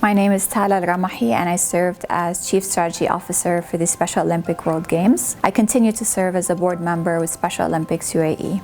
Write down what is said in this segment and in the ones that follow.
My name is Tala Al-Ramahi and I served as Chief Strategy Officer for the Special Olympic World Games. I continue to serve as a board member with Special Olympics UAE.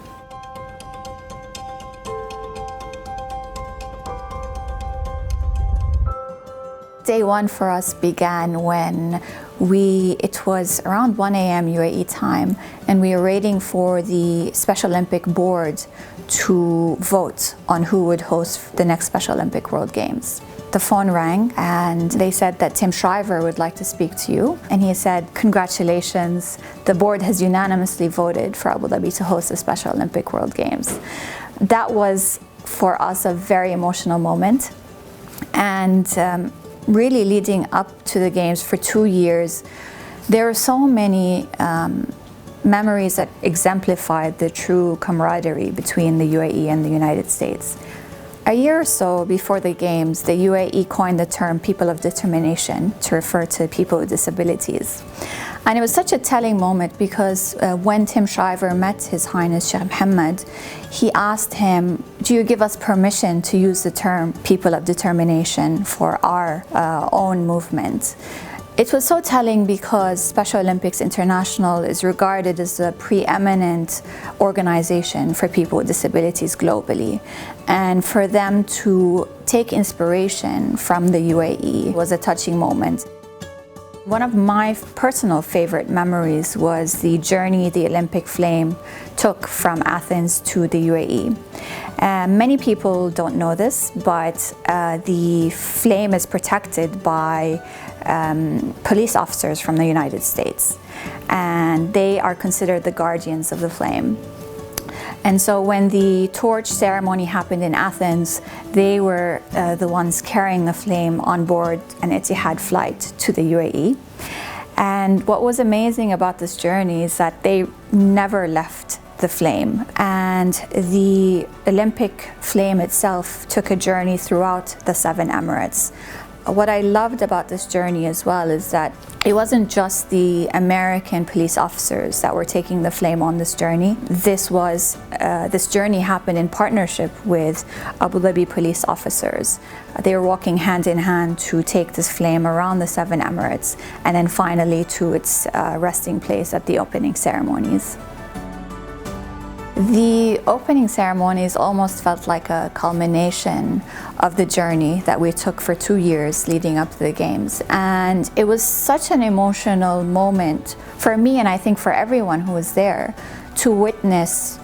Day one for us began when it was around 1 a.m. UAE time, and we were waiting for the Special Olympic board to vote on who would host the next Special Olympic World Games. The phone rang and they said that Tim Shriver would like to speak to you. And he said, congratulations, the board has unanimously voted for Abu Dhabi to host the Special Olympic World Games. That was for us a very emotional moment. And really leading up to the games for 2 years, there were so many memories that exemplified the true camaraderie between the UAE and the United States. A year or so before the games, the UAE coined the term people of determination to refer to people with disabilities. And it was such a telling moment because when Tim Shriver met His Highness Sheikh Mohammed, he asked him, do you give us permission to use the term people of determination for our own movement? It was so telling because Special Olympics International is regarded as a preeminent organization for people with disabilities globally. And for them to take inspiration from the UAE was a touching moment. One of my personal favorite memories was the journey the Olympic flame took from Athens to the UAE. Many people don't know this, but the flame is protected by police officers from the United States, and they are considered the guardians of the flame. And so when the torch ceremony happened in Athens, they were the ones carrying the flame on board an Etihad flight to the UAE. And what was amazing about this journey is that they never left the flame, and the Olympic flame itself took a journey throughout the 7 Emirates. What I loved about this journey as well is that it wasn't just the American police officers that were taking the flame on this journey. This journey happened in partnership with Abu Dhabi police officers. They were walking hand in hand to take this flame around the 7 Emirates and then finally to its resting place at the opening ceremonies. The opening ceremonies almost felt like a culmination of the journey that we took for 2 years leading up to the games. And it was such an emotional moment for me, and I think for everyone who was there, to witness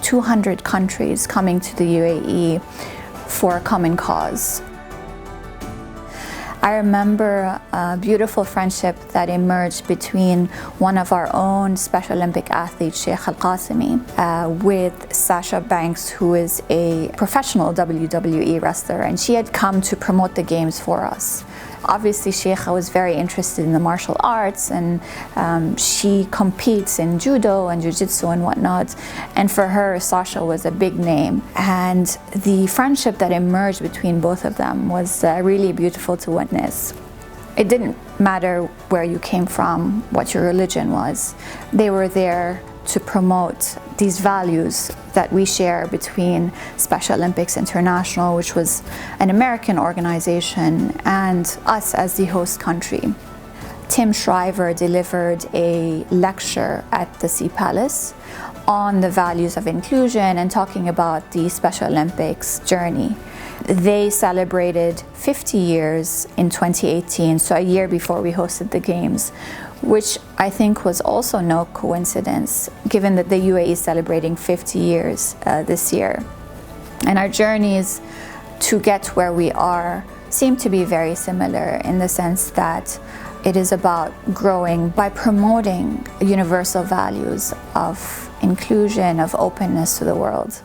200 countries coming to the UAE for a common cause. I remember a beautiful friendship that emerged between one of our own Special Olympic athletes, Sheikh Al-Qasimi, with Sasha Banks, who is a professional WWE wrestler, and she had come to promote the games for us. Obviously, Sheikh was very interested in the martial arts, and she competes in judo and jiu-jitsu and whatnot. And for her, Sasha was a big name. And the friendship that emerged between both of them was really beautiful to witness. It didn't matter where you came from, what your religion was. They were there to promote these values that we share between Special Olympics International, which was an American organization, and us as the host country. Tim Shriver delivered a lecture at the Sea Palace on the values of inclusion and talking about the Special Olympics journey. They celebrated 50 years in 2018, so a year before we hosted the games, which I think was also no coincidence, given that the UAE is celebrating 50 years this year. And our journeys to get where we are seem to be very similar in the sense that it is about growing by promoting universal values of inclusion, of openness to the world.